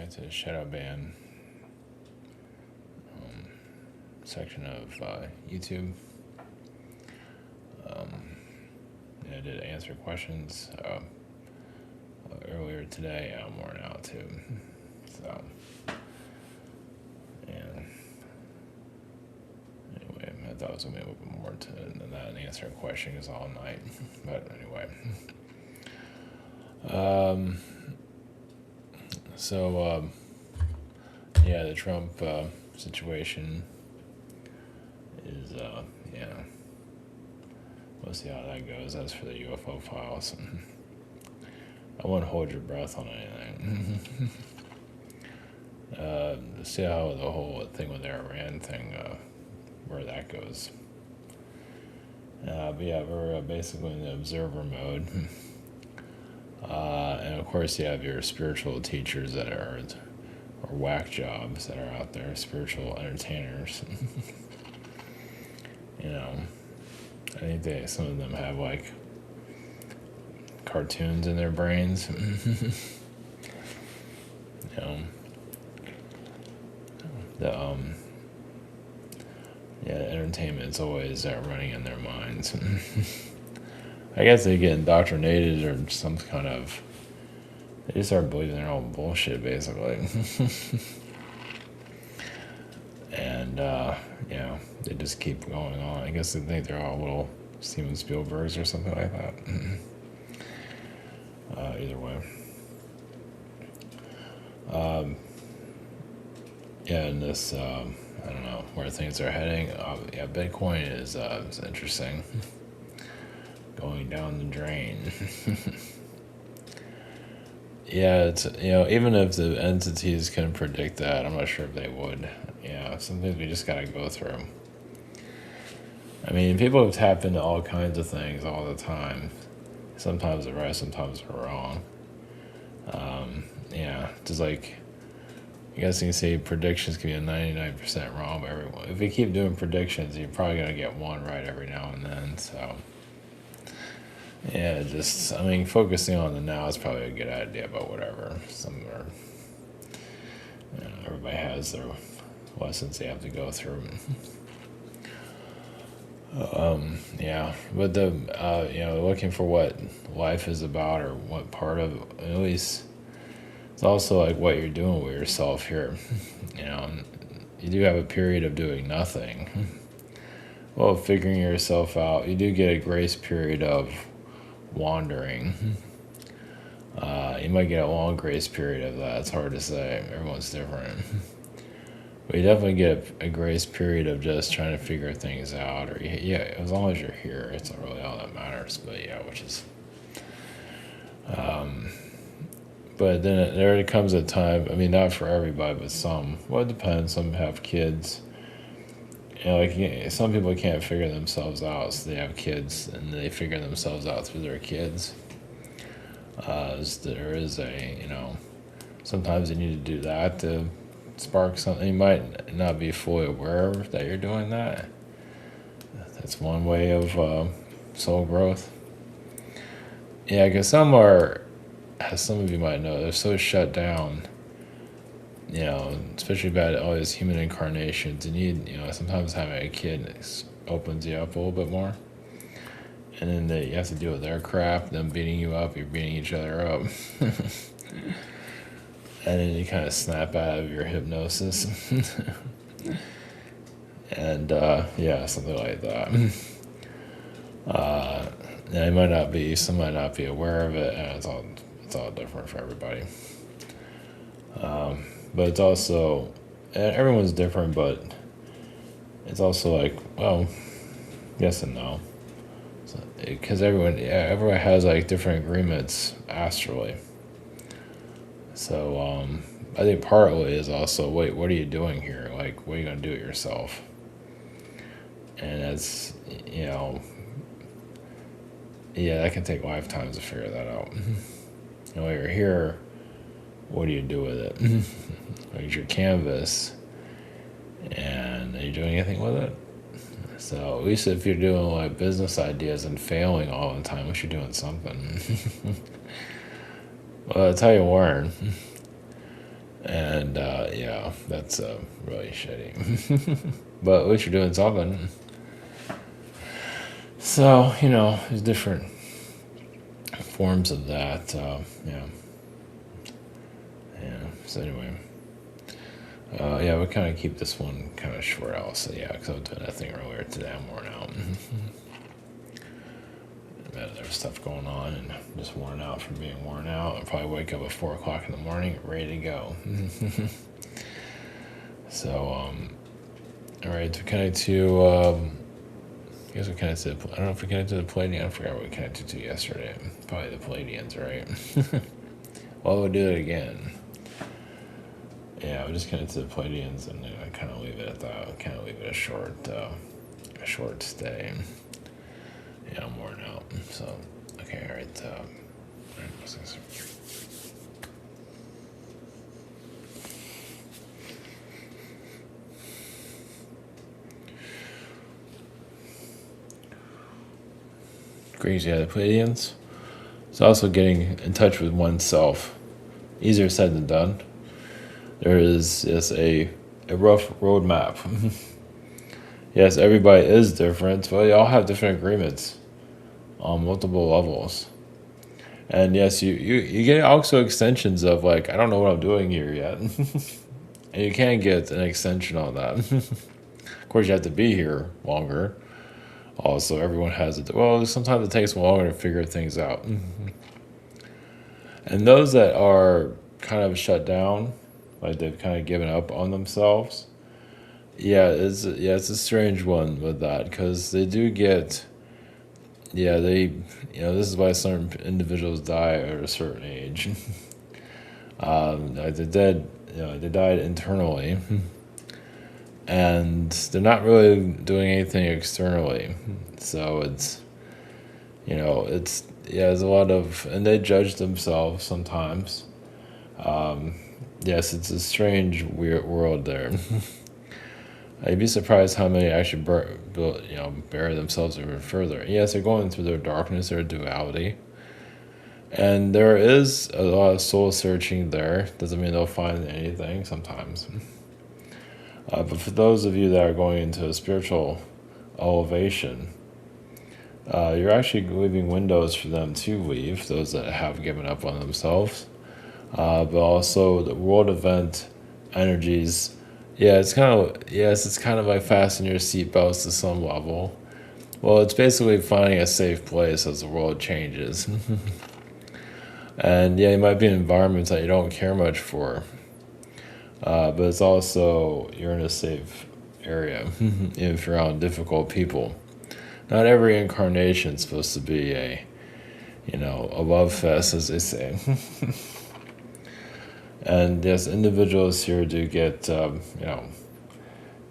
back to the shadow ban section of YouTube. I did answer questions earlier today. I'm worn out too. So, and anyway, I thought it was going to be a little bit more than that, and answering questions all night. But anyway. Yeah, the Trump situation is, we'll see how that goes. As for the UFO files, I wouldn't hold your breath on anything. See how the whole thing with the Iran thing, where that goes. But yeah, we're basically in the observer mode. And of course, you have your spiritual teachers that are whack jobs that are out there, spiritual entertainers. I think some of them have like cartoons in their brains. Entertainment's always running in their minds. I guess they get indoctrinated or some kind of. They just start believing their own bullshit, basically. And, they just keep going on. I guess they think they're all little Steven Spielbergs or something like that. Either way. And this, I don't know where things are heading. Bitcoin is interesting. Going down the drain. Yeah, it's, even if the entities can predict that, I'm not sure if they would. Yeah, some things we just gotta go through. I mean, people have tapped into all kinds of things all the time. Sometimes they're right, sometimes they're wrong. Just like, I guess you can say predictions can be a 99% wrong, but if you keep doing predictions, you're probably gonna get one right every now and then, so. Yeah, focusing on the now is probably a good idea, but whatever. Everybody has their lessons they have to go through. But looking for what life is about or what part of, at least, it's also like what you're doing with yourself here. You do have a period of doing nothing. Well, figuring yourself out, you do get a grace period of wandering. You might get a long grace period of that. It's hard to say. Everyone's different. But you definitely get a grace period of just trying to figure things out. Or as long as you're here, it's not really all that matters. But which is. But then there comes a time. I mean, not for everybody, but some. Well, it depends. Some have kids. Some people can't figure themselves out, so they have kids, and they figure themselves out through their kids. There is sometimes you need to do that to spark something. You might not be fully aware that you're doing that. That's one way of soul growth. Yeah, because some are, as some of you might know, they're so shut down. Especially about all these human incarnations, you need, sometimes having a kid opens you up a little bit more. And then you have to deal with their crap, them beating you up, you're beating each other up. And then you kind of snap out of your hypnosis. And, something like that. Some might not be aware of it, and it's all different for everybody. But it's also, everyone's different, but it's also like, well, yes and no. Because everyone has like different agreements astrally. So I think partly is also, wait, what are you doing here? Like, what are you going to do it yourself? And that's, that can take lifetimes to figure that out. While you're here, what do you do with it? Here's your canvas, and are you doing anything with it? So at least if you're doing like business ideas and failing all the time, at least you're doing something. Well, that's how you learn. And yeah, that's really shitty. But at least you're doing something. So, there's different forms of that. Yeah. Yeah. So anyway, yeah, we'll kind of keep this one kind of short also. Yeah, because I was doing that thing earlier today. I'm worn out. There's stuff going on and just worn out from being worn out. I'll probably wake up at 4 o'clock in the morning, ready to go. So, all right, to connect to, I guess we connected to, I don't know if we connected to the Palladian. I forgot what we connected to yesterday. Probably the Palladians, right? Well, we'll do it again. Yeah, we'll just connect to the Palladians and I kind of leave it at that. Kind of leave it a short stay. Yeah, I'm worn out. So, okay, all right. What's this? Crazy, yeah, the Palladians. It's also getting in touch with oneself. Easier said than done. There is just a rough roadmap. Yes, everybody is different, but they all have different agreements on multiple levels. And yes, you get also extensions of like, I don't know what I'm doing here yet. And you can get an extension on that. Of course, you have to be here longer. Also, everyone has it. Well, sometimes it takes longer to figure things out. And those that are kind of shut down, like they've kind of given up on themselves, yeah, it's a strange one with that because they do get, yeah, this is why certain individuals die at a certain age. Like they died internally, and they're not really doing anything externally. So there's a lot of, and they judge themselves sometimes. Yes, it's a strange, weird world there. I'd be surprised how many actually bury themselves even further. Yes, they're going through their darkness, their duality. And there is a lot of soul searching there. Doesn't mean they'll find anything sometimes. But for those of you that are going into a spiritual elevation, you're actually leaving windows for them to leave, those that have given up on themselves. But also the world event energies, it's kind of like fasten your seatbelts to some level. Well, it's basically finding a safe place as the world changes. And yeah, you might be in environments that you don't care much for. But it's also, you're in a safe area, if you're around difficult people. Not every incarnation is supposed to be a love fest, as they say. And yes, individuals here do get, a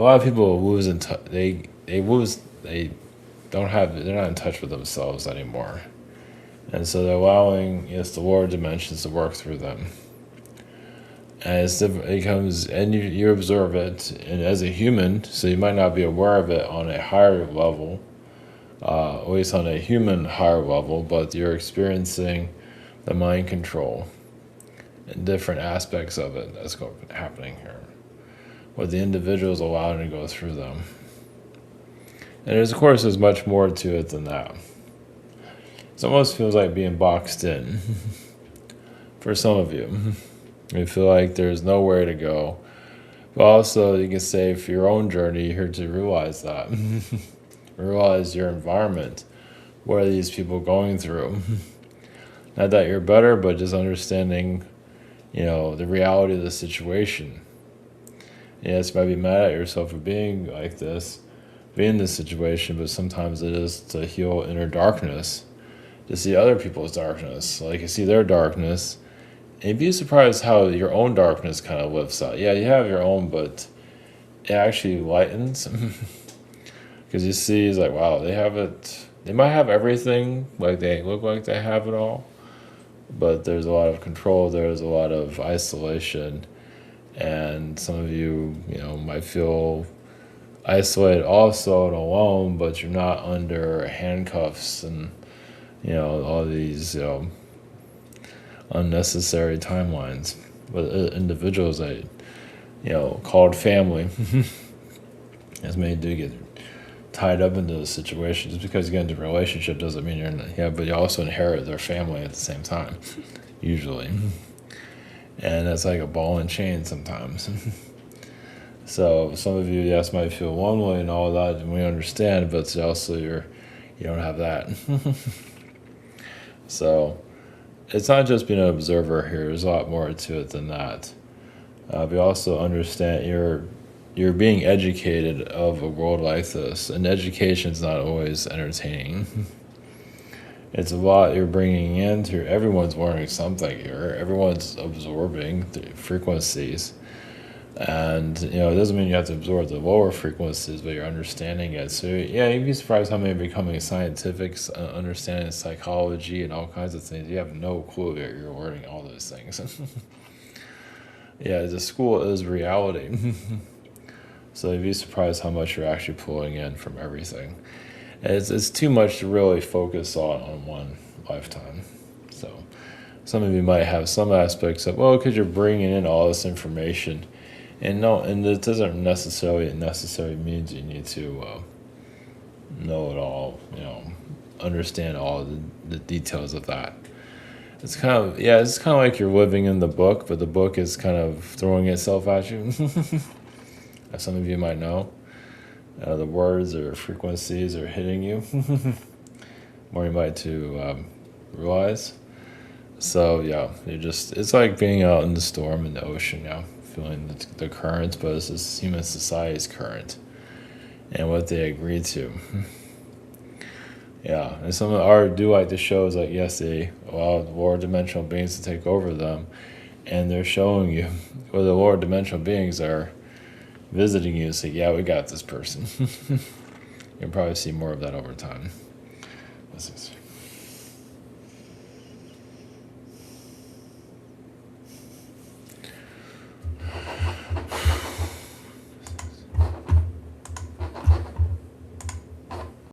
lot of people lose they're not in touch with themselves anymore. And so they're allowing, the lower dimensions to work through them. And it comes, and you observe it, and as a human, so you might not be aware of it on a higher level, at least on a human higher level, but you're experiencing the mind control and different aspects of it that's happening here, where the individual is allowed to go through them. And of course, there's much more to it than that. It almost feels like being boxed in for some of you. You feel like there's nowhere to go. But also, you can say for your own journey, you're here to realize that. Realize your environment. What are these people going through? Not that you're better, but just understanding, the reality of the situation. Yes, you might be mad at yourself for being like this, being in this situation, but sometimes it is to heal inner darkness, to see other people's darkness. Like you see their darkness, and you'd be surprised how your own darkness kind of lifts out. Yeah, you have your own, but it actually lightens. Because you see, it's like, wow, they have it. They might have everything, like they look like they have it all, but there's a lot of control, there's a lot of isolation, and some of you, might feel isolated also and alone, but you're not under handcuffs and, all these, unnecessary timelines. But individuals that, called family, as many do get tied up into the situation. Just because you get into a relationship doesn't mean you're in but you also inherit their family at the same time, usually. And that's like a ball and chain sometimes. So some of you, yes, might feel one way and all that, and we understand, but also you don't have that. So it's not just being an observer here. There's a lot more to it than that. We also understand you're being educated of a world like this, and education's not always entertaining. It's a lot you're bringing into. Everyone's learning something here. Everyone's absorbing the frequencies. And, it doesn't mean you have to absorb the lower frequencies, but you're understanding it. So, yeah, you'd be surprised how many are becoming scientific, understanding psychology and all kinds of things. You have no clue that you're learning all those things. Yeah, the school is reality. So you'd be surprised how much you're actually pulling in from everything. And it's too much to really focus on one lifetime. So some of you might have some aspects of, well, because you're bringing in all this information. And no, and it doesn't necessarily means you need to know it all, understand all the details of that. It's kind of like you're living in the book, but the book is kind of throwing itself at you. As some of you might know, the words or frequencies are hitting you more you might to realize. So yeah, it's like being out in the storm in the ocean, feeling the currents, but it's this human society's current and what they agree to. Yeah, and some of our do like the shows like, yes, they allow the lower dimensional beings to take over them, and they're showing you where the lower dimensional beings are visiting you. So yeah, we got this person. You'll probably see more of that over time. This is